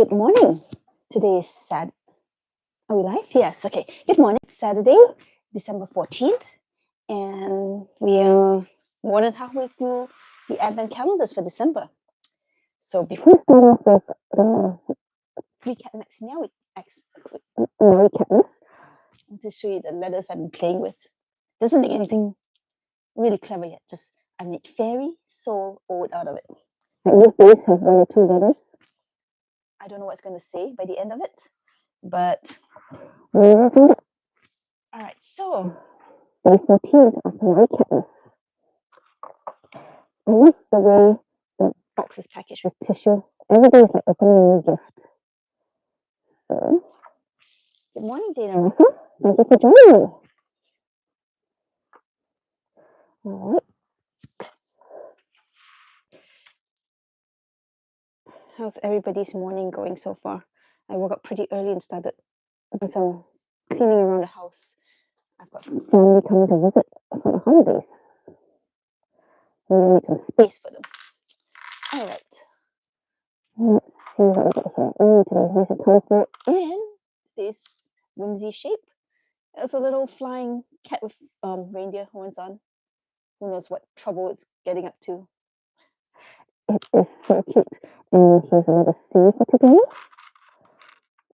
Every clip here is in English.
Good morning. Today is Saturday. Are we live? Yes. Okay. Good morning. Saturday, December 14th. And we are more than halfway through the Advent calendars for December. So before we start off with the recap Maximilian recap, I want to show you the letters I've been playing with. Doesn't make anything really clever yet. Just I made fairy, soul, ode out of it. And this base has one or two letters. I don't know what's going to say by the end of it, but we're working it. All right, so day 14 of the recap. I love the way the box is packaged with tissue. Every day is like opening a new gift. So, good morning, Dana Russell. Thank you for joining me. All right. How's everybody's morning going so far? I woke up pretty early and started doing some cleaning around the house. I've got family coming to visit for the holidays. We need some space for them. All right. Let's see what we got here. Today's nice and colorful, and today's whimsy shape. There's a little flying cat with reindeer horns on. Who knows what trouble it's getting up to. It is so cute. And here's another sleeve for today.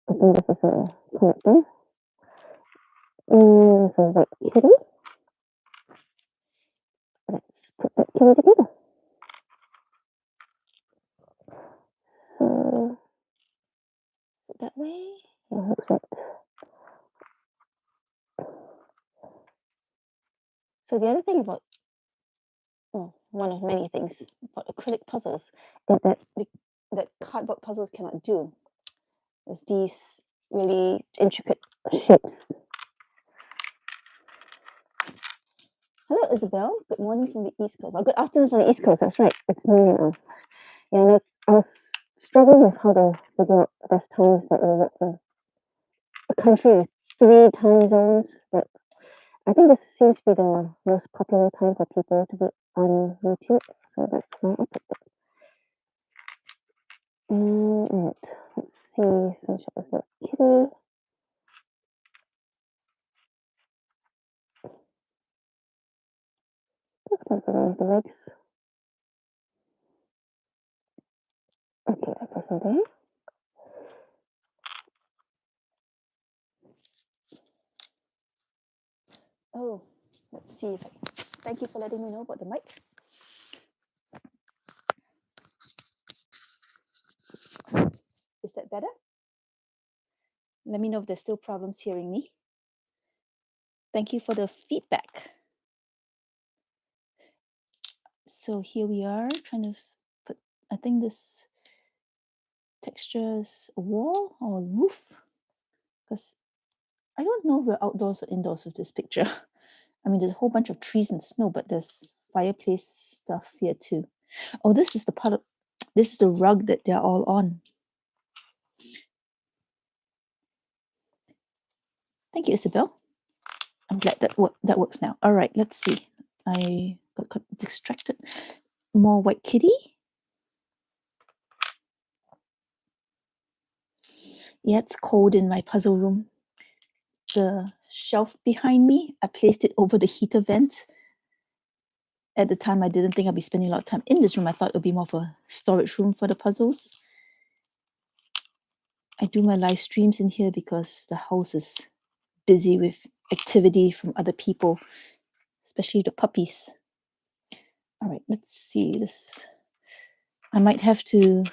I think this is a collector. And there's a white kitty. Let's put that kitty together. So, that way. Yeah, looks like. So the other thing about, well, one of many things about acrylic puzzles is that cardboard puzzles cannot do. There's these really intricate shapes. Hello, Isabel. Good morning from the East Coast. Oh, good afternoon from the East Coast. That's right. It's me now. Yeah, no, I was struggling with how to figure out the best times that we work for a country with 3 time zones. But I think this seems to be the most popular time for people to be on YouTube. So that's why I picked it. Alright, let's see. Finish up with the kitty. Looks like the legs. Okay, that goes in there. Oh, let's see if thank you for letting me know about the mic. Is that better? Let me know if there's still problems hearing me. Thank you for the feedback. So here we are trying to put, I think this texture is a wall or a roof, because I don't know if we're outdoors or indoors with this picture. I mean, there's a whole bunch of trees and snow, but there's fireplace stuff here too. Oh, this is the part of, this is the rug that they're all on. Thank you, Isabel. I'm glad that that works now. All right, let's see. I got distracted. More white kitty. Yeah, it's cold in my puzzle room. The shelf behind me, I placed it over the heater vent. At the time, I didn't think I'd be spending a lot of time in this room. I thought it would be more of a storage room for the puzzles. I do my live streams in here because the house is busy with activity from other people, especially the puppies. All right, let's see this. I might have to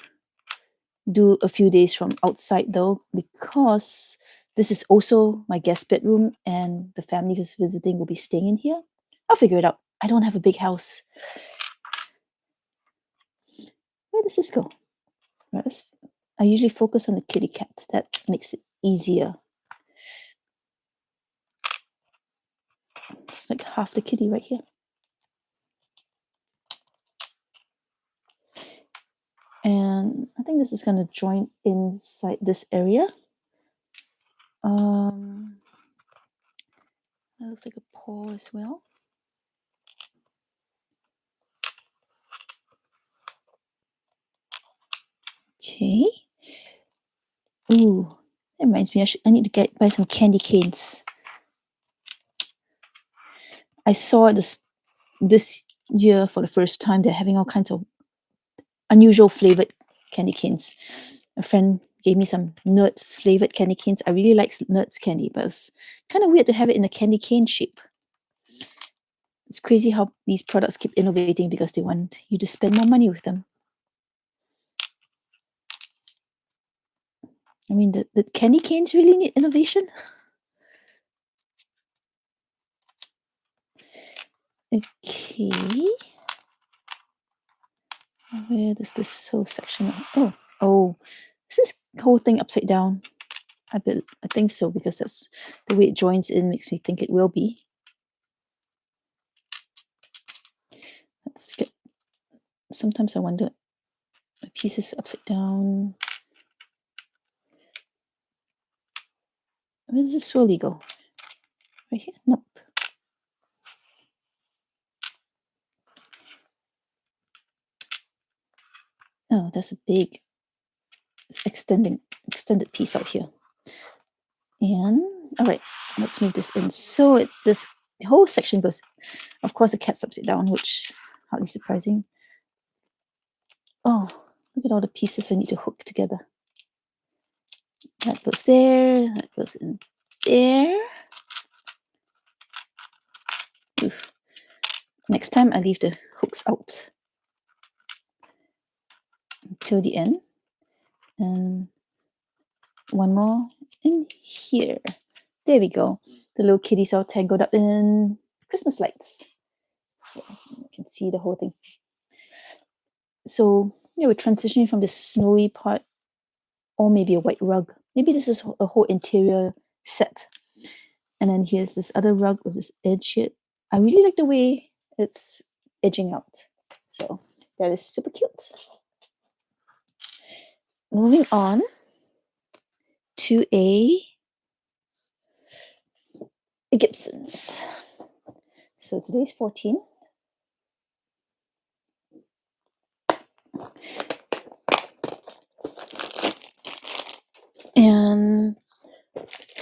do a few days from outside though, because this is also my guest bedroom and the family who's visiting will be staying in here. I'll figure it out. I don't have a big house. Where does this go? Right, I usually focus on the kitty cat. That makes it easier. It's like half the kitty right here. And I think this is going to join inside this area. That looks like a paw as well. Okay. Ooh, that reminds me, I need to buy some candy canes. I saw this year for the first time they're having all kinds of unusual flavored candy canes. A friend gave me some nuts flavored candy canes. I really like nuts candy, but it's kind of weird to have it in a candy cane shape. It's crazy how these products keep innovating because they want you to spend more money with them. I mean, the candy canes really need innovation. Okay. Where does this whole section? Oh, is this whole thing upside down? I think so, because that's the way it joins in makes me think it will be. Let's get. Sometimes I wonder, my piece is upside down. Where does this swirly go? Right here? Nope. Oh, that's a big extended piece out here. And all right, let's move this in. So this whole section goes, of course, the cat's upside down, which is hardly surprising. Oh, look at all the pieces I need to hook together. That goes there, that goes in there. Oof. Next time I leave the hooks out until the end. And one more in here. There we go. The little kitties all tangled up in Christmas lights. Yeah, you can see the whole thing. So we're transitioning from this snowy part, or maybe a white rug. Maybe this is a whole interior set. And then here's this other rug with this edge here. I really like the way it's edging out. So that is super cute. Moving on to a Gibson's. So today's 14. And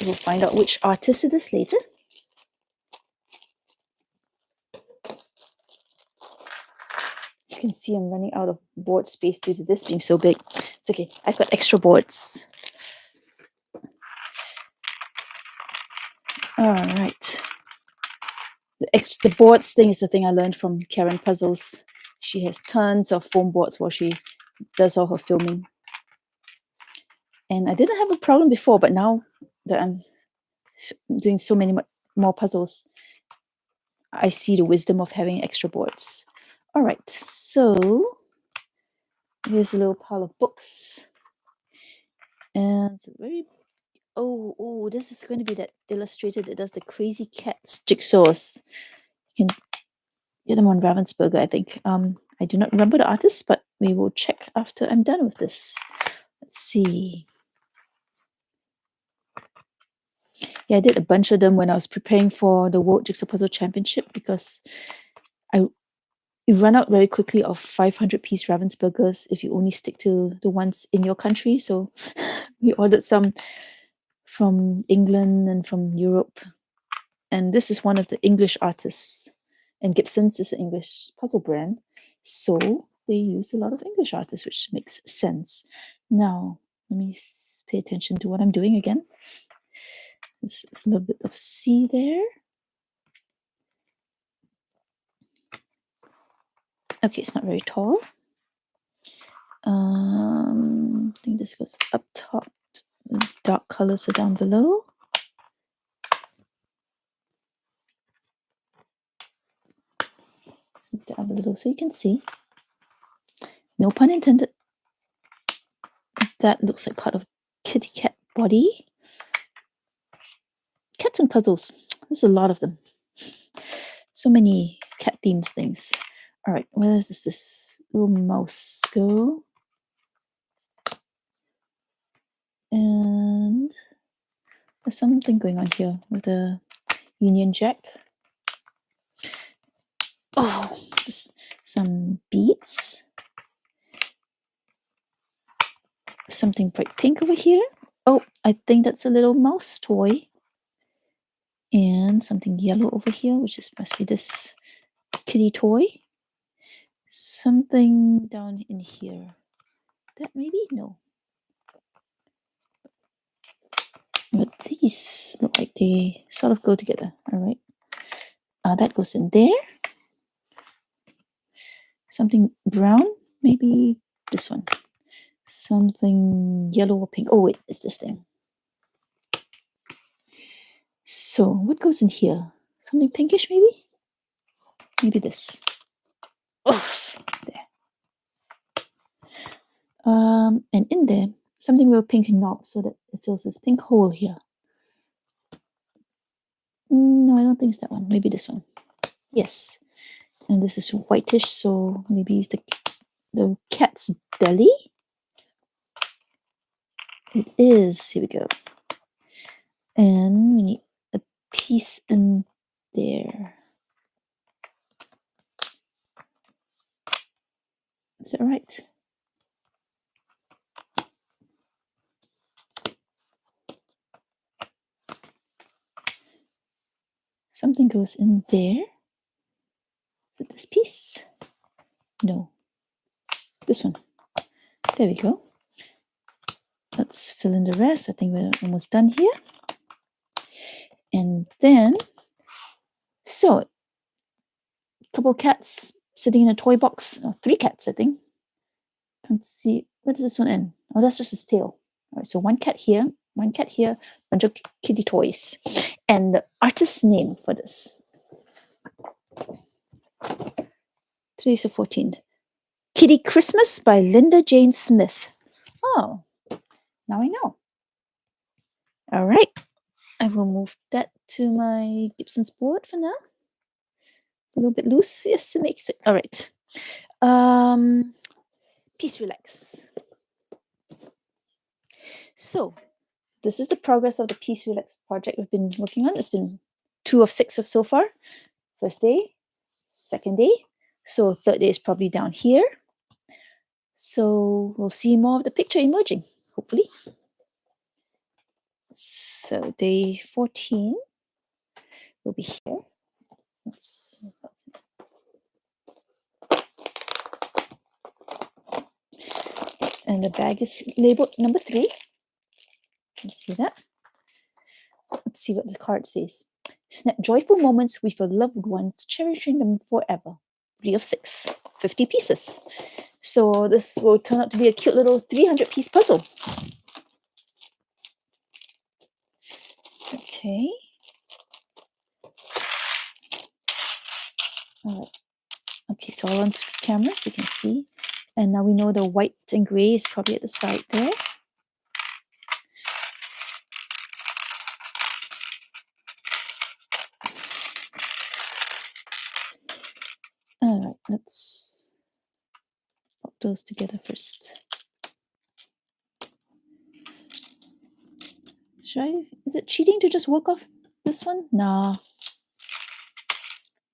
we'll find out which artist it is later. You can see I'm running out of board space due to this being so big. It's okay. I've got extra boards. All right. The boards thing is the thing I learned from Karen Puzzles. She has tons of foam boards while she does all her filming. And I didn't have a problem before, but now that I'm doing so many more puzzles, I see the wisdom of having extra boards. All right, so here's a little pile of books. And it's very, this is going to be that illustrator that does the crazy cats jigsaws. You can get them on Ravensburger, I think. I do not remember the artist, but we will check after I'm done with this. Let's see. Yeah, I did a bunch of them when I was preparing for the World Jigsaw Puzzle Championship, because you run out very quickly of 500-piece Ravensburgers if you only stick to the ones in your country. So we ordered some from England and from Europe. And this is one of the English artists. And Gibson's is an English puzzle brand. So they use a lot of English artists, which makes sense. Now, let me pay attention to what I'm doing again. It's a little bit of C there. Okay, it's not very tall. I think this goes up top. The dark colors are down below. Let's move that up a little so you can see. No pun intended. That looks like part of kitty cat body. Cats and puzzles. There's a lot of them. So many cat themed things. All right, where does this little mouse go? And there's something going on here with the Union Jack. Oh, some beads. Something bright pink over here. Oh, I think that's a little mouse toy. And something yellow over here, which must be this kitty toy. Something down in here. That maybe? No. But these look like they sort of go together. All right. That goes in there. Something brown, maybe this one. Something yellow or pink. Oh wait, it's this thing. So what goes in here? Something pinkish, maybe? Maybe this. Oof, there. And in there, something with a pink knob so that it fills this pink hole here. No, I don't think it's that one. Maybe this one. Yes. And this is whitish, so maybe it's the cat's belly. It is. Here we go. And we need a piece in there. Is that right? Something goes in there. Is it this piece? No. This one. There we go. Let's fill in the rest. I think we're almost done here. And then, so, a couple cats sitting in a toy box. Oh, 3 cats, I think. Can't see. Where does this one end? Oh, that's just his tail. All right, so 1 cat here, 1 cat here, bunch of kitty toys. And the artist's name for this. Today's the 14th. Kitty Christmas by Linda Jane Smith. Oh, now I know. All right. I will move that to my Gibson's board for now. A little bit loose. Yes, it makes it. All right. Peace, relax. So, this is the progress of the Peace Relax project we've been working on. It's been 2 of 6 so far. First day, second day. So, third day is probably down here. So, we'll see more of the picture emerging, hopefully. So, day 14 will be here. Let's see. And the bag is labeled number 3. You see that? Let's see what the card says. Snap joyful moments with your loved ones, cherishing them forever. 3 of 6, 50 pieces. So this will turn out to be a cute little 300-piece puzzle. Okay. All right. Okay, so all on camera so you can see. And now we know the white and gray is probably at the side there. All right, let's put those together first. Is it cheating to just work off this one? Nah.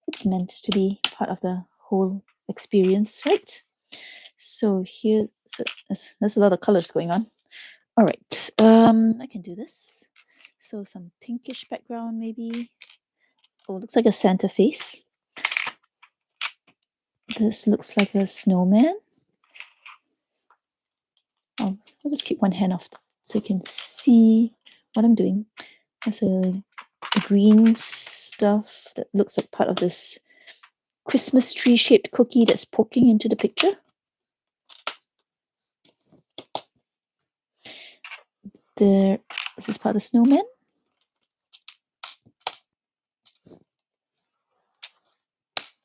It's meant to be part of the whole experience, right? So here, there's a lot of colors going on. All right, I can do this. So some pinkish background maybe. Oh, looks like a Santa face. This looks like a snowman. Oh, I'll just keep one hand off so you can see what I'm doing. There's a green stuff that looks like part of this Christmas tree shaped cookie that's poking into the picture. This is part of the snowman.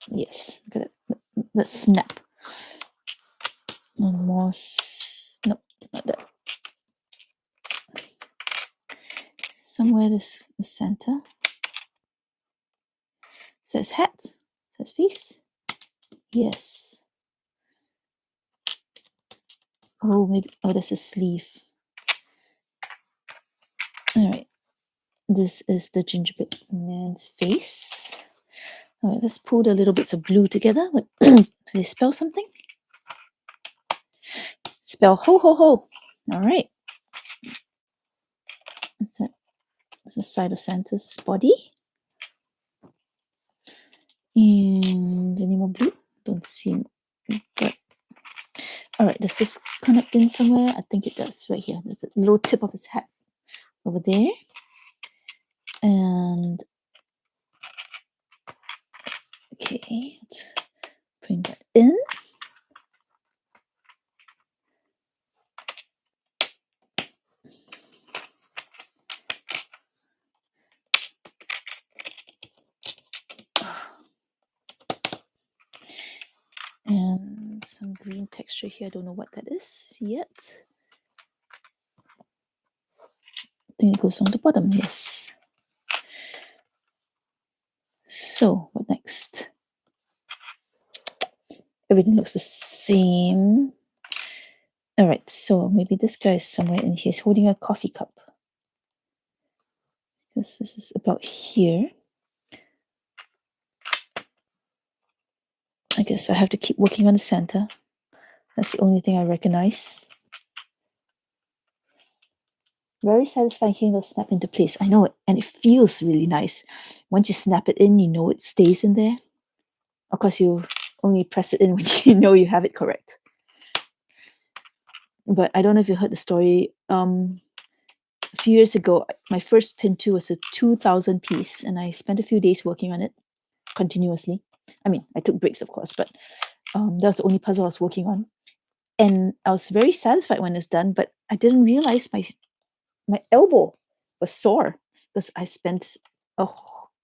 Yes, got it. Let's snap. One more. No, not that. Somewhere this is Santa. Says hat. Says face. Yes. Oh, maybe. Oh, that's a sleeve. All right. This is the gingerbread man's face. All right, let's pull the little bits of glue together. What? Do they spell something? Spell ho ho ho. All right. Is that the side of Santa's body? And any more blue? Don't see, but all right, does this connect in somewhere? I think it does right here. There's a little tip of his hat over there. And okay, let's bring that in. And some green texture here. I don't know what that is yet. I think it goes on the bottom, yes. So what next? Everything looks the same. All right, so maybe this guy is somewhere in here. He's holding a coffee cup. Because this is about here. I guess I have to keep working on the center. That's the only thing I recognize. Very satisfying hearing those snap into place. I know it, and it feels really nice. Once you snap it in, you know it stays in there. Of course, you only press it in when you know you have it correct. But I don't know if you heard the story. A few years ago, my first Pinto was a 2,000 piece, and I spent a few days working on it continuously. I mean, I took breaks, of course, but that was the only puzzle I was working on. And I was very satisfied when it's done, but I didn't realize my elbow was sore because I spent a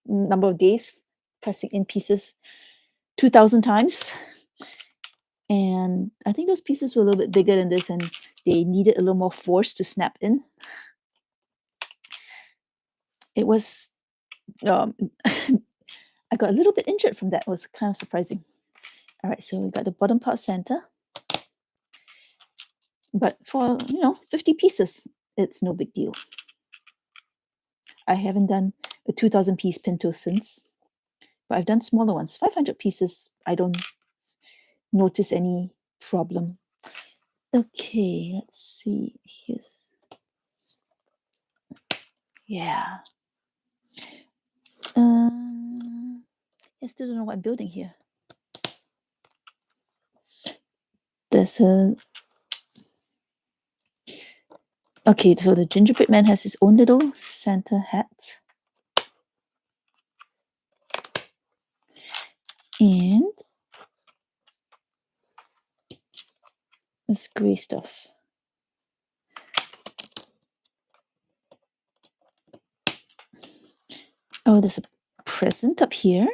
number of days pressing in pieces 2,000 times. And I think those pieces were a little bit bigger than this, and they needed a little more force to snap in. It was, I got a little bit injured from that. It was kind of surprising. All right, so we got the bottom part center. But for, 50 pieces, it's no big deal. I haven't done a 2,000 piece Pinto since, but I've done smaller ones. 500 pieces, I don't notice any problem. Okay, let's see. Here's, yeah. I still don't know what I'm building here. There's a... Okay, so the gingerbread man has his own little Santa hat. And this gray stuff. Oh, there's a present up here.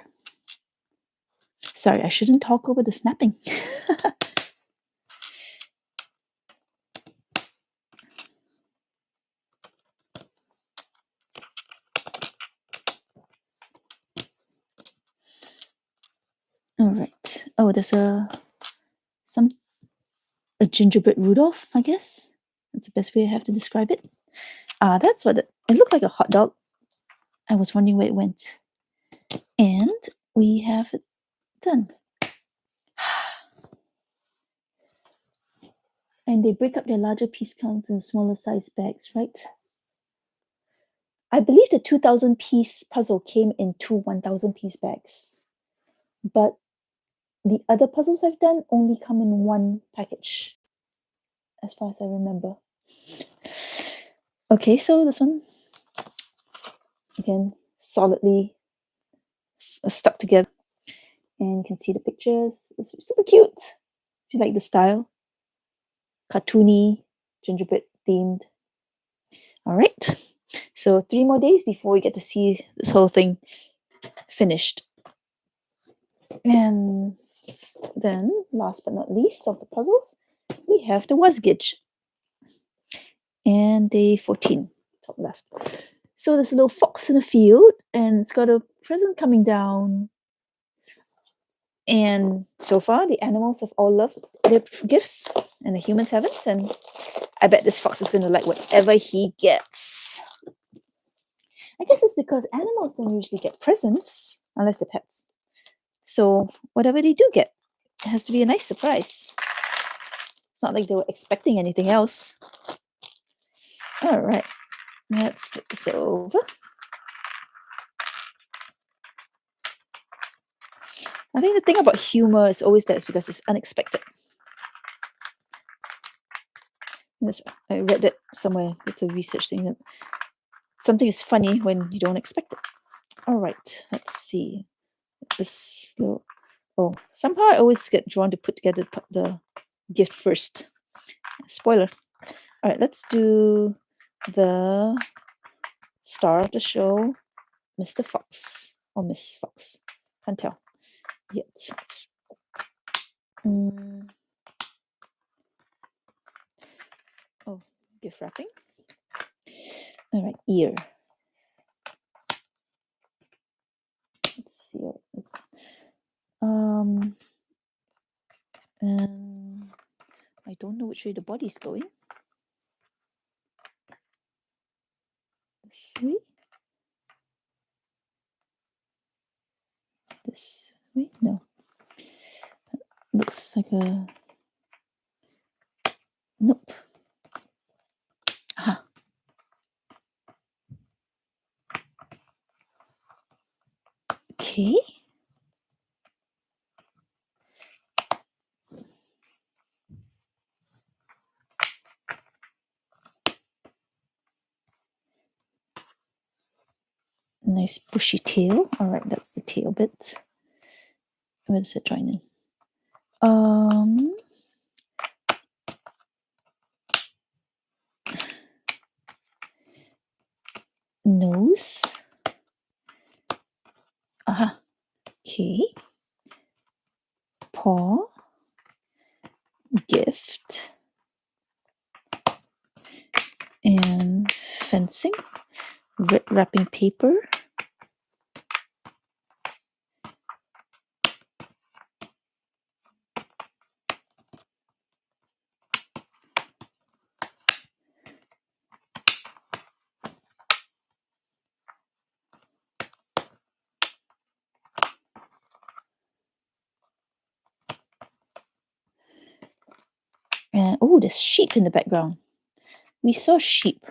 Sorry, I shouldn't talk over the snapping. All right. Oh, there's a gingerbread Rudolph, I guess. That's the best way I have to describe it. That's what it looked like, a hot dog. I was wondering where it went. And we have it done. And they break up their larger piece counts in smaller size bags, right? I believe the 2,000 piece puzzle came in 2 1,000 piece bags. But the other puzzles I've done only come in one package, as far as I remember. Okay, so this one, again, solidly stuck together. And you can see the pictures. It's super cute. If you like the style. Cartoony, gingerbread themed. All right. So 3 more days before we get to see this whole thing finished. And then, last but not least of the puzzles, we have the Wasgage. And day 14, top left. So there's a little fox in a field, and it's got a present coming down. And so far, the animals have all loved their gifts, and the humans haven't. And I bet this fox is going to like whatever he gets. I guess it's because animals don't usually get presents unless they're pets. So whatever they do get, it has to be a nice surprise. It's not like they were expecting anything else. All right. Let's flip this over. I think the thing about humor is always that it's because it's unexpected. I read that somewhere. It's a research thing that something is funny when you don't expect it. All right, let's see. This little, oh, somehow I always get drawn to put together the gift first. Spoiler. All right, let's do the star of the show, Mr. Fox or Miss Fox. Can't tell yet. Oh, gift wrapping. All right, ear. Let's see. And I don't know which way the body's going. This way? This way? No. Looks like a... Nope. Aha. Okay. Nice bushy tail. All right, that's the tail bit. Where does it join in? Nose. Aha. Okay. Paw. Gift. And fencing. Wrapping paper. And oh, there's sheep in the background. We saw sheep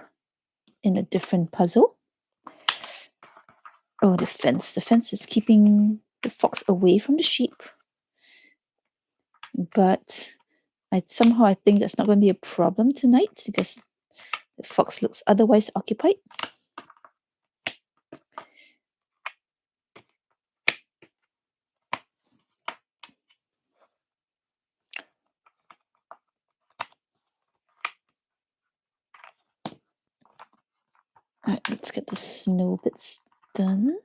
in a different puzzle. Oh, the fence. The fence is keeping the fox away from the sheep. But somehow I think that's not going to be a problem tonight because the fox looks otherwise occupied. All right, let's get the snow bits done.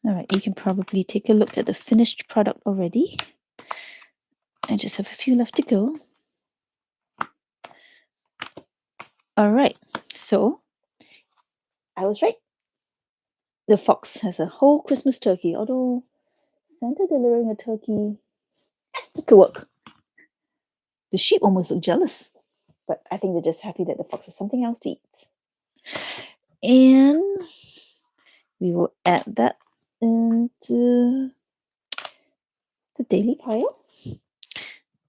All right, you can probably take a look at the finished product already. I just have a few left to go. All right, so I was right. The fox has a whole Christmas turkey, although Santa delivering a turkey, it could work. The sheep almost look jealous, but I think they're just happy that the fox has something else to eat. And we will add that into the daily pile.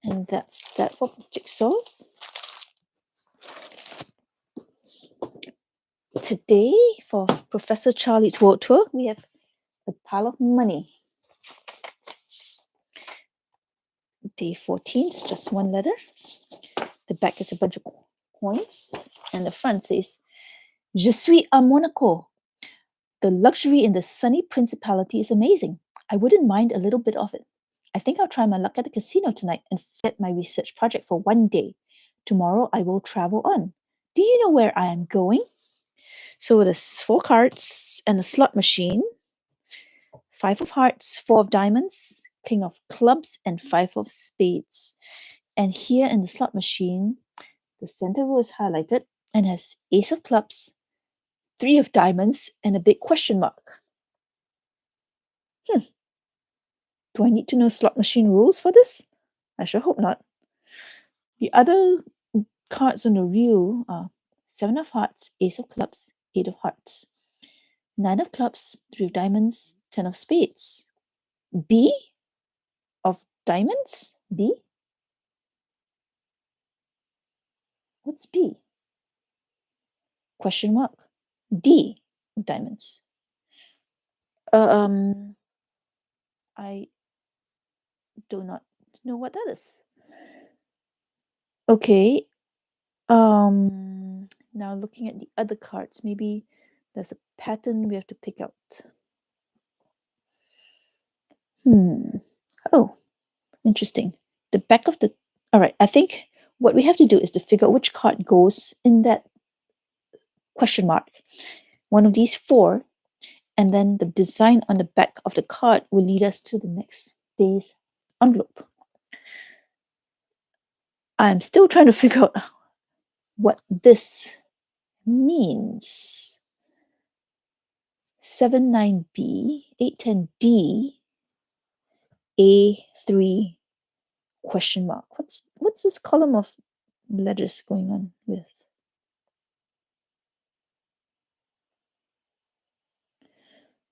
And that's that for jigsaws. Today, for Professor Charlie's World Tour, we have a pile of money. Day 14 is just one letter. The back is a bunch of coins. And the front says, Je suis à Monaco. The luxury in the sunny principality is amazing. I wouldn't mind a little bit of it. I think I'll try my luck at the casino tonight and forget my research project for one day. Tomorrow I will travel on. Do you know where I am going? So there's 4 cards and a slot machine. 5 of hearts, 4 of diamonds, king of clubs, and 5 of spades. And here in the slot machine, the center row is highlighted and has ace of clubs, 3 of diamonds, and a big question mark. Do I need to know slot machine rules for this? I sure hope not. The other cards on the wheel are 7 of hearts, Ace of clubs, 8 of hearts, 9 of clubs, 3 of diamonds, 10 of spades. B of diamonds? B? What's B? Question mark. D of diamonds. I do not know what that is. Okay. Now looking at the other cards, maybe there's a pattern we have to pick out. Oh, interesting. The back of the... All right, I think what we have to do is to figure out which card goes in that question mark. One of these 4, and then the design on the back of the card will lead us to the next day's envelope. I'm still trying to figure out what this means. 79B, 810D, A3 question mark. What's this column of letters going on with?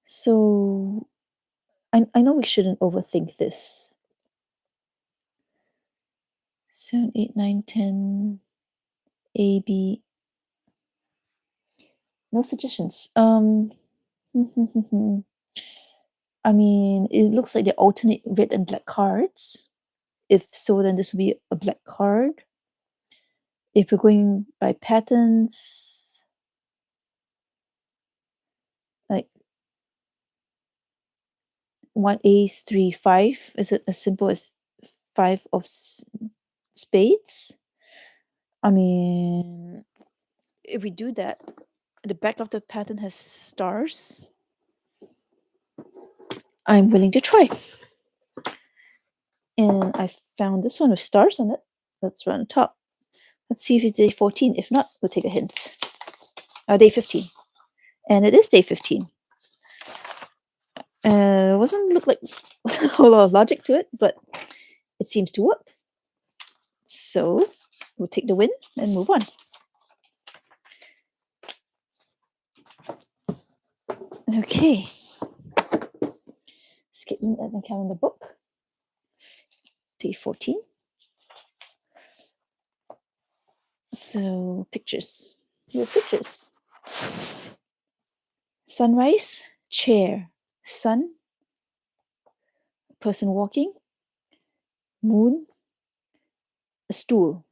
So I know we shouldn't overthink this. 7, 8, 9, 10, A, B. No suggestions. I mean, it looks like they alternate red and black cards. If so, then this would be a black card. If we're going by patterns, like 1 ace, 3, 5, is it as simple as 5 of spades? I mean, if we do that, the back of the pattern has stars. I'm willing to try. And I found this one with stars on it. That's right on top. Let's see if it's day 14. If not, we'll take a hint. Day 15. And it is day 15. Wasn't look like a whole lot of logic to it, but it seems to work. So we'll take the win and move on. Okay. Let's get in at the calendar book. Day 14. So pictures. Your pictures. Sunrise, chair, sun, person walking, moon, a stool,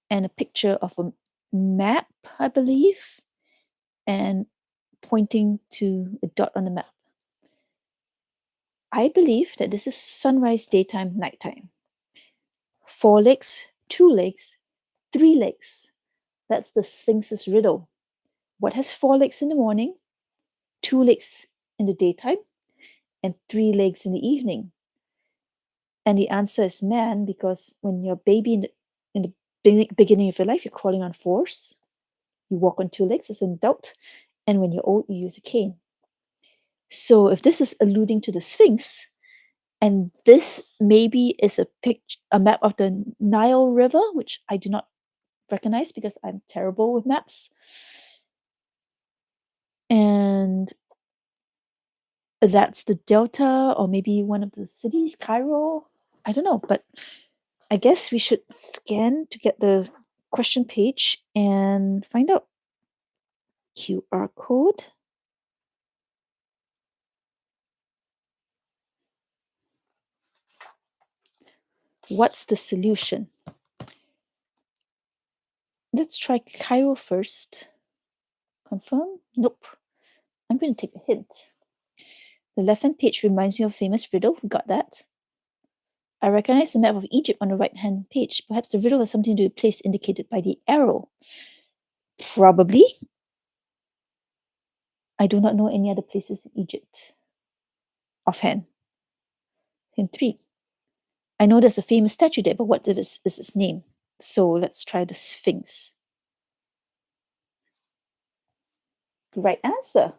and a picture of a map, I believe, and pointing to a dot on the map. I believe that this is sunrise, daytime, nighttime. 4 legs, 2 legs, 3 legs. That's the Sphinx's riddle. What has 4 legs in the morning, 2 legs in the daytime, and 3 legs in the evening? And the answer is man, because when you're a baby in the beginning of your life, you're crawling on 4s. You walk on 2 legs as an adult. And when you're old, you use a cane. So if this is alluding to the Sphinx, and this maybe is a map of the Nile River, which I do not recognize because I'm terrible with maps. And that's the Delta, or maybe one of the cities, Cairo. I don't know, but I guess we should scan to get the question page and find out. QR code. What's the solution? Let's try Cairo first. Confirm? Nope. I'm going to take a hint. The left-hand page reminds me of a famous riddle. We got that. I recognize the map of Egypt on the right-hand page. Perhaps the riddle has something to do with the place indicated by the arrow. Probably. I do not know any other places in Egypt offhand. Hint 3. I know there's a famous statue there, but what is its name? So let's try the Sphinx. Right answer.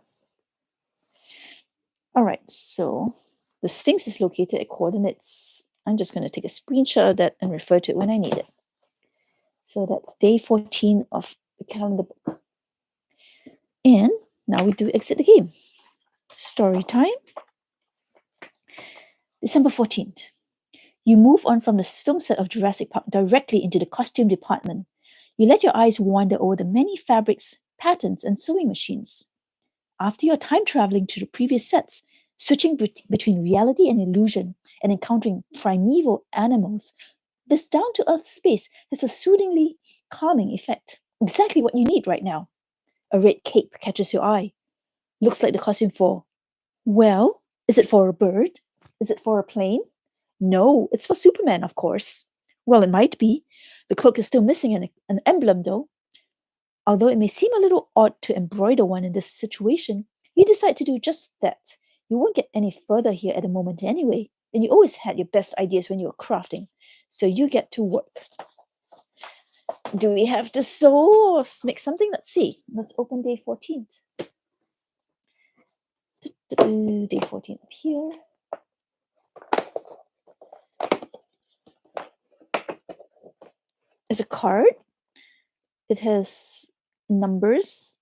All right, so the The Sphinx is located at coordinates. I'm just going to take a screenshot of that and refer to it when I need it. So that's day 14 of the calendar book. And now we do exit the game. Story time. December 14th. You move on from the film set of Jurassic Park directly into the costume department. You let your eyes wander over the many fabrics, patterns, and sewing machines. After your time traveling to the previous sets, switching between reality and illusion, and encountering primeval animals, this down-to-earth space has a soothingly calming effect. Exactly what you need right now. A red cape catches your eye. Looks like the costume for, well, is it for a bird? Is it for a plane? No, it's for Superman, of course. Well, it might be. The cloak is still missing an emblem, though. Although it may seem a little odd to embroider one in this situation, you decide to do just that. You won't get any further here at the moment anyway, and you always had your best ideas when you were crafting. So you get to work. Do we have to sew or make something? Let's see. Let's open day 14th. Day 14 up here. It's a card. It has numbers.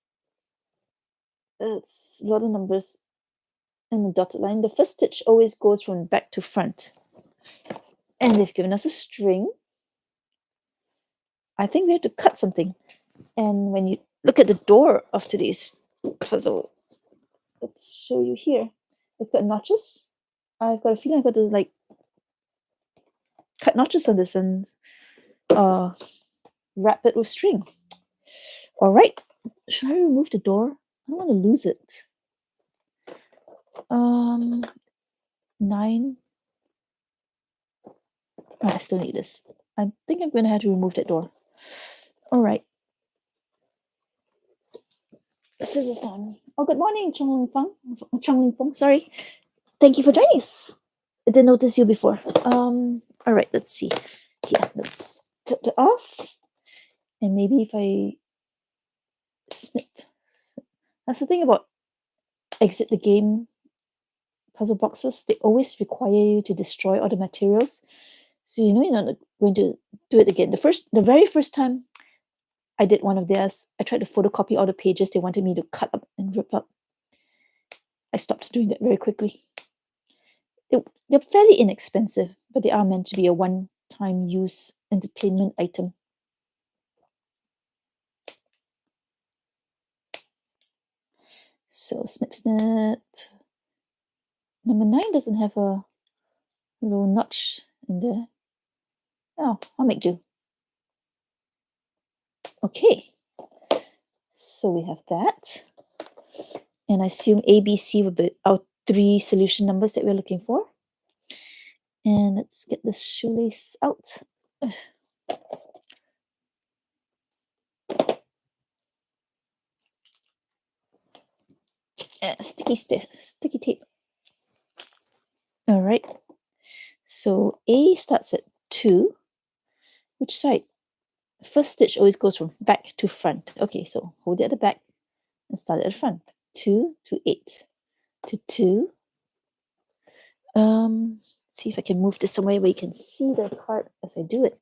It's a lot of numbers and a dotted line. The first stitch always goes from back to front. And they've given us a string. I think we have to cut something. And when you look at the door of today's puzzle, let's show you here. It's got notches. I've got a feeling I've got to cut notches on this and wrap it with string. All right. Should I remove the door? I don't want to lose it. 9. Oh, I still need this. I think I'm going to have to remove that door. All right. Scissors on. Oh, good morning, Chong Ling Feng. Sorry. Thank you for joining us. I didn't notice you before. All right. Let's see. Here, let's tip it off. And maybe if I snip. That's the thing about exit the game puzzle boxes. They always require you to destroy all the materials. So you know you're not going to do it again. The very first time I did one of theirs, I tried to photocopy all the pages they wanted me to cut up and rip up. I stopped doing that very quickly. They're fairly inexpensive, but they are meant to be a one-time use entertainment item. So snip, snip. Number 9 doesn't have a little notch in there. Oh, I'll make do. Okay. So we have that. And I assume A, B, C will be our 3 solution numbers that we're looking for. And let's get this shoelace out. Sticky tape. All right. So A starts at 2. Which side? First stitch always goes from back to front. Okay, so hold it at the back and start at the front. 2 to 8 to 2. See if I can move this somewhere where you can see the card as I do it.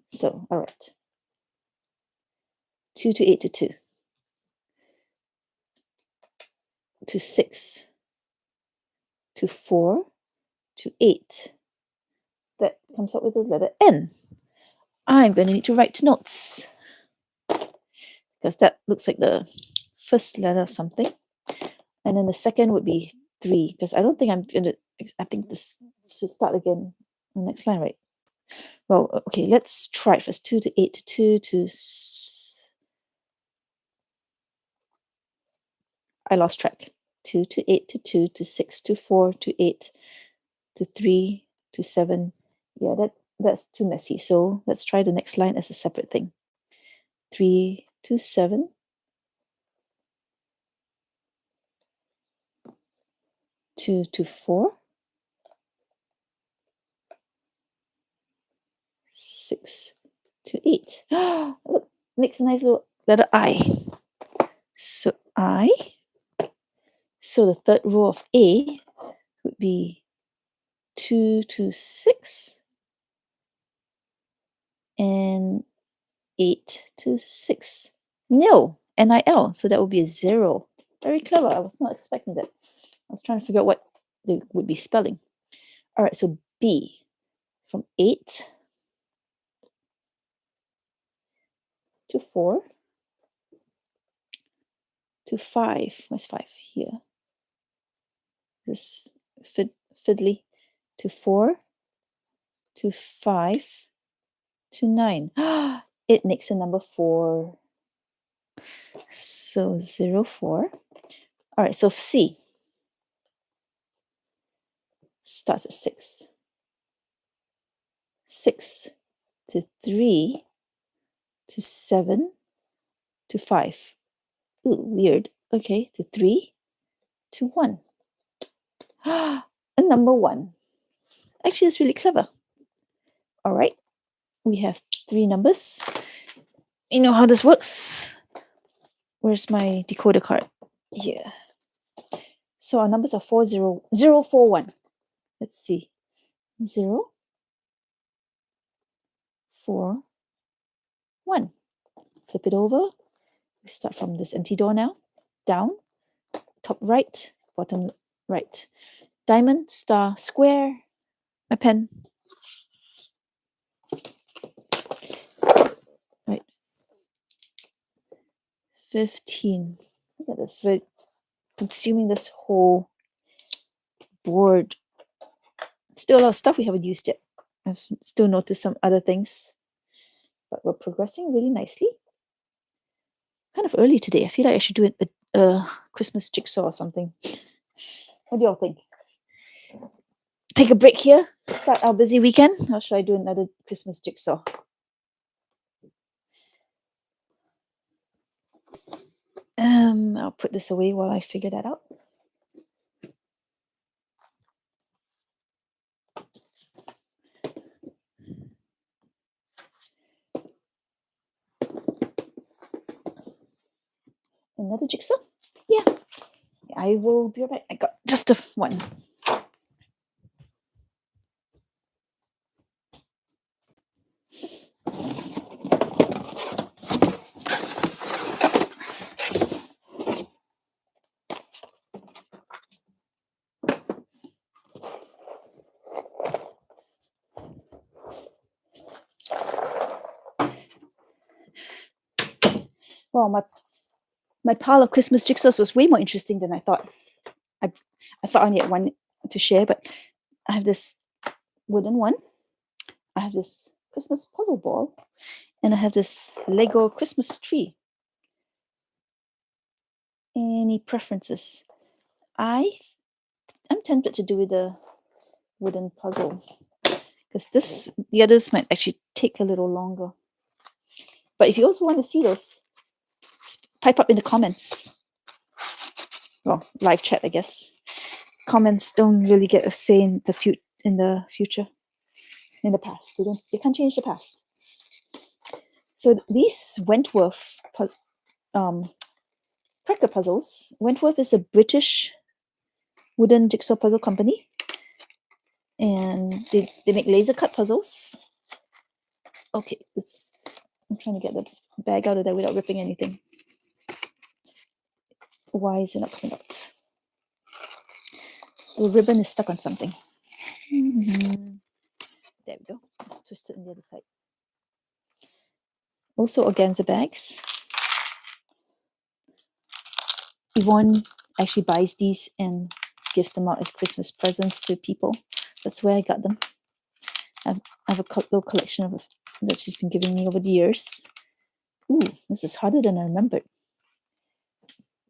So, all right. 2 to 8 to 2. To 6. To 4. To 8. That comes up with the letter N. I'm going to need to write notes because that looks like the first letter of something. And then the second would be 3 because I don't think I'm going to, I think this should start again on the next line, right? Well, okay, let's try it first. 2 to 8 to 2 to... I lost track. 2 to 8 to 2 to 6 to 4 to 8 to 3 to 7. Yeah, that's too messy. So let's try the next line as a separate thing. 3 to 7. 2 to 4. 6 to 8. Look, makes a nice little letter I. So I. So the third row of A would be 2 to 6 and 8 to 6. Nil, N-I-L. So that would be a 0. Very clever. I was not expecting that. I was trying to figure out what they would be spelling. All right, so B from 8 to 4 to 5. Where's 5? Here. This fiddly. To 4 to 5 to 9. It makes a number 4. So 0, 4. All right, so C starts at 6. 6 to 3 to 7 to 5. Ooh, weird. Okay, to 3 to 1. A number 1. Actually, it's really clever. All right, we have 3 numbers. You know how this works. Where's my decoder card? Here. So our numbers are 041. Let's see. 0, 4, 1. Flip it over. We start from this empty door now. Down, top right, bottom right. Diamond, star, square. My pen. Right. 15. Look at this. We're consuming this whole board. Still a lot of stuff we haven't used yet. I've still noticed some other things. But we're progressing really nicely. Kind of early today. I feel like I should do a Christmas jigsaw or something. What do y'all think? Take a break here, start our busy weekend, or should I do another Christmas jigsaw? I'll put this away while I figure that out. Another jigsaw? Yeah. I will be right back. I got just one. Well, my pile of Christmas jigsaws was way more interesting than I thought. I thought I only had one to share, but I have this wooden one. I have this Christmas puzzle ball, and I have this Lego Christmas tree. Any preferences? I'm tempted to do the wooden puzzle because the others might actually take a little longer. But if you also want to see those, pipe up in the comments. Well, live chat, I guess. Comments don't really get a say in the future, in the past. You can't change the past. So these Wentworth cracker puzzles. Wentworth is a British wooden jigsaw puzzle company, and they make laser cut puzzles. Okay, I'm trying to get the bag out of there without ripping anything. Why is it not coming out? The ribbon is stuck on something. There we go. Let's twist it on the other side. Also organza bags. Yvonne actually buys these and gives them out as Christmas presents to people. That's where I got them. I have a little collection of that she's been giving me over the years. Ooh, this is harder than I remembered.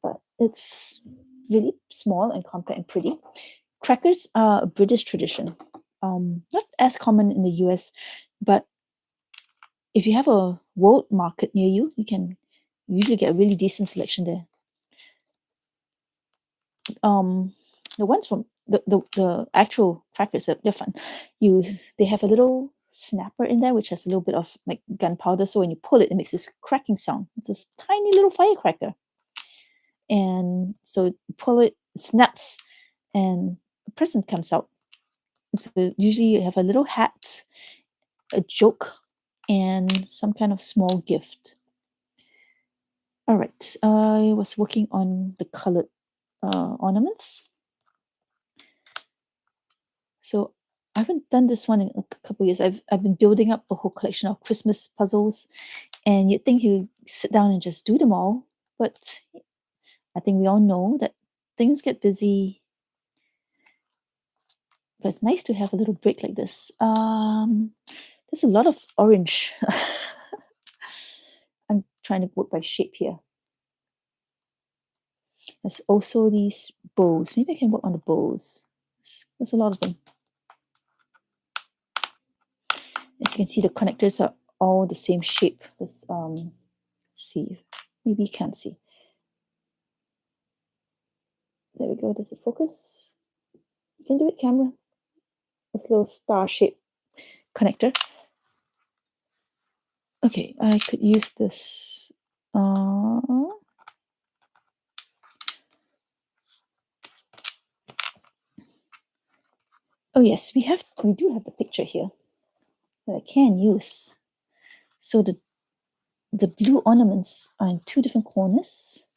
But it's really small and compact and pretty. Crackers are a British tradition. Not as common in the US, but if you have a world market near you, you can usually get a really decent selection there. The ones from the actual crackers, they're fun. They have a little snapper in there which has a little bit of like gunpowder, so when you pull it makes this cracking sound. It's this tiny little firecracker, and so you pull it, snaps and a present comes out. So usually you have a little hat, a joke, and some kind of small gift. All right, I was working on the colored ornaments. So I haven't done this one in a couple of years. I've been building up a whole collection of Christmas puzzles, and you'd think you sit down and just do them all, but I think we all know that things get busy. But it's nice to have a little break like this. There's a lot of orange. I'm trying to work by shape here. There's also these bows. Maybe I can work on the bows. There's a lot of them. As you can see, the connectors are all the same shape. Let's see. Maybe you can't see. There we go. Does it focus? You can do it, camera. This little star-shaped connector. Okay, I could use this. Oh yes, we do have the picture here that I can use. So the blue ornaments are in two different corners,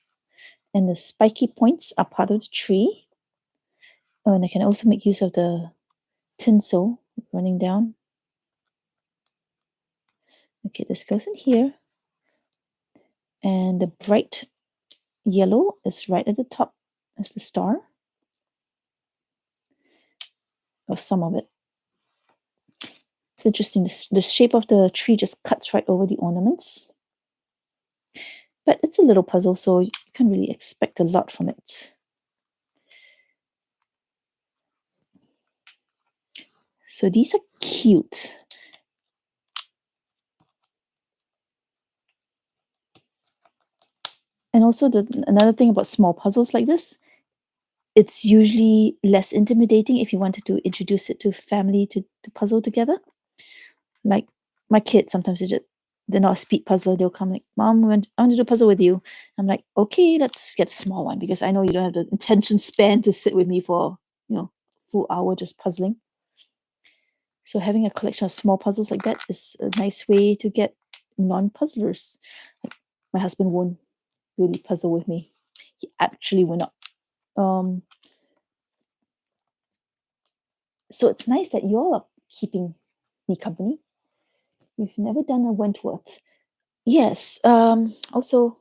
and the spiky points are part of the tree. Oh, and I can also make use of the tinsel running down. Okay, this goes in here. And the bright yellow is right at the top as the star. Or some of it. It's interesting. The shape of the tree just cuts right over the ornaments. But it's a little puzzle, so you can't really expect a lot from it. So these are cute. And also another thing about small puzzles like this, it's usually less intimidating if you wanted to introduce it to family to puzzle together. Like my kids, sometimes they're not a speed puzzler. They'll come like, Mom, I want to do a puzzle with you. I'm like, okay, let's get a small one because I know you don't have the attention span to sit with me for, full hour just puzzling. So having a collection of small puzzles like that is a nice way to get non-puzzlers. Like my husband won't really puzzle with me. He actually will not. So it's nice that you all are keeping me company. We've never done a Wentworth. Yes. Also,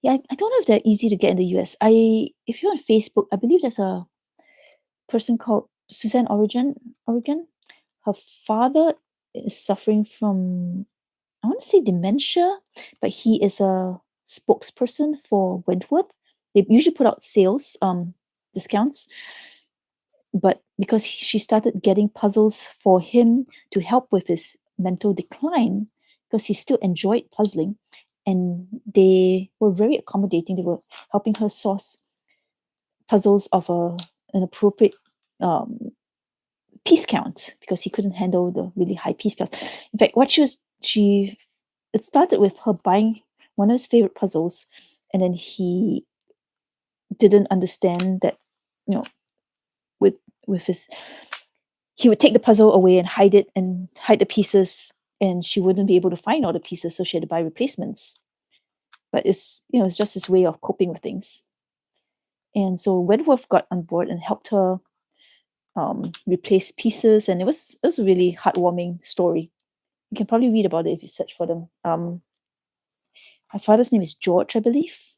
yeah, I don't know if they're easy to get in the US. If you're on Facebook, I believe there's a person called Suzanne Oregon. Her father is suffering from, I want to say dementia, but he is a spokesperson for Wentworth. They usually put out sales, discounts. But because she started getting puzzles for him to help with his mental decline, because he still enjoyed puzzling, and they were very accommodating. They were helping her source puzzles of an appropriate piece count because he couldn't handle the really high piece count. In fact, it started with her buying one of his favorite puzzles, and then he didn't understand that, with his, he would take the puzzle away and hide the pieces, and she wouldn't be able to find all the pieces, so she had to buy replacements. But it's just his way of coping with things. And so Wentworth got on board and helped her replace pieces, and it was a really heartwarming story. You can probably read about it if you search for them. My father's name is George, I believe.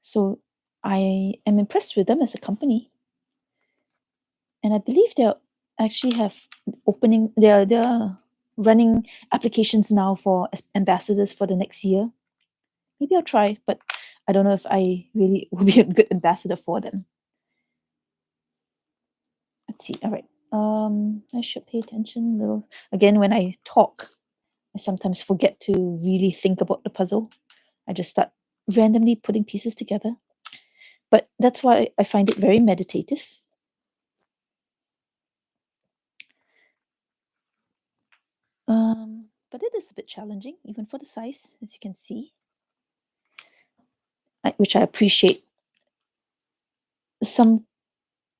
So I am impressed with them as a company. And I believe they're actually have they're running applications now for ambassadors for the next year. Maybe I'll try, but I don't know if I really will be a good ambassador for them. Let's see. All right. I should pay attention a little. Again, when I talk, I sometimes forget to really think about the puzzle. I just start randomly putting pieces together. But that's why I find it very meditative. But it is a bit challenging, even for the size, as you can see, which I appreciate. some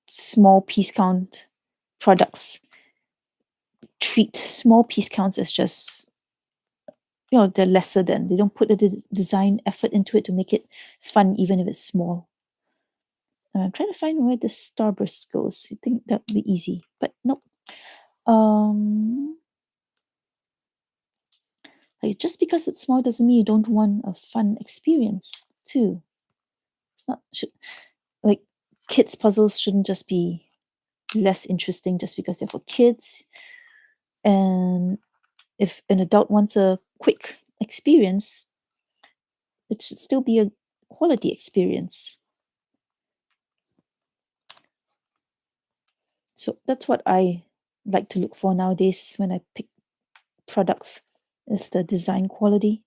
small piece count products treat small piece counts as just, they're lesser than. They don't put the design effort into it to make it fun, even if it's small. I'm trying to find where the starburst goes. You think that would be easy, but nope. Like, just because it's small doesn't mean you don't want a fun experience too. It's not like kids' puzzles shouldn't just be less interesting just because they're for kids. And if an adult wants a quick experience, it should still be a quality experience. So that's what I like to look for nowadays when I pick products, is the design quality.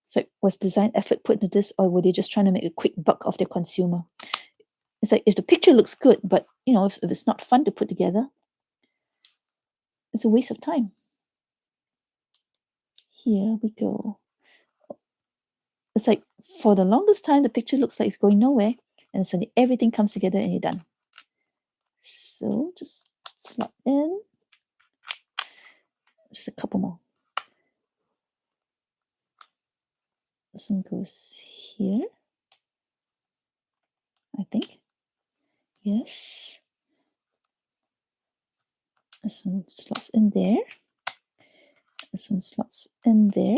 It's like, was design effort put into this, or were they just trying to make a quick buck off their consumer? It's like, if the picture looks good, but if it's not fun to put together, it's a waste of time. Here we go. It's like, for the longest time, the picture looks like it's going nowhere, and suddenly everything comes together and you're done. So just slot in. Just a couple more. This one goes here, I think. Yes. This one slots in there. This one slots in there.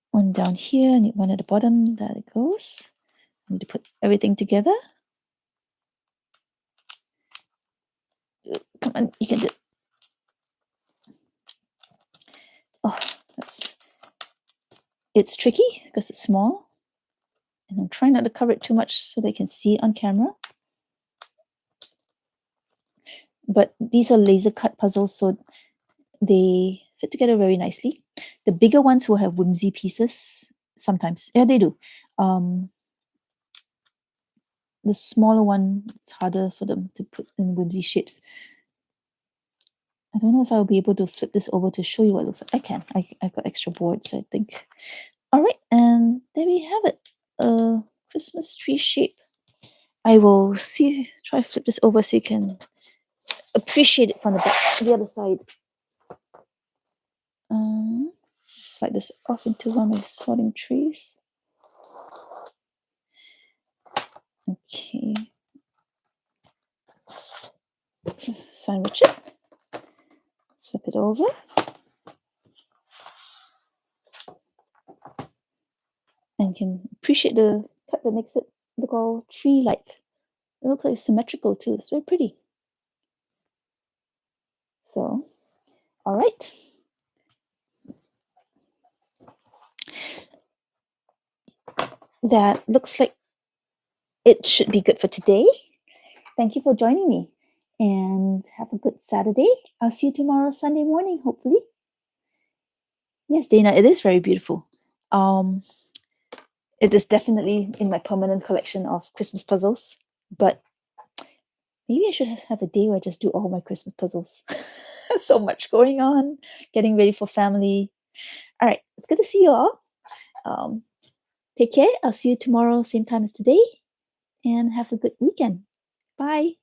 One down here, I need one at the bottom. There it goes. I need to put everything together. Come on, you can do it. Oh, it's tricky because it's small. And I'm trying not to cover it too much so they can see it on camera. But these are laser cut puzzles, so they fit together very nicely. The bigger ones will have whimsy pieces sometimes. Yeah, they do. The smaller one, it's harder for them to put in whimsy shapes. I don't know if I'll be able to flip this over to show you what it looks like. I can. I've got extra boards, I think. All right, and there we have it. A Christmas tree shape. I will try to flip this over so you can appreciate it from the other side. Slide this off into one of my sorting trees. Okay. Sandwich it. Flip it over. And you can appreciate the cut that makes it look all tree-like. It looks like symmetrical too. It's very pretty. So, all right. That looks like it should be good for today. Thank you for joining me, and have a good Saturday. I'll see you tomorrow, Sunday morning, hopefully. Yes, Dana, it is very beautiful. It is definitely in my permanent collection of Christmas puzzles, but maybe I should have a day where I just do all my Christmas puzzles. So much going on, getting ready for family. All right, it's good to see you all. Take care. I'll see you tomorrow, same time as today, and have a good weekend. Bye.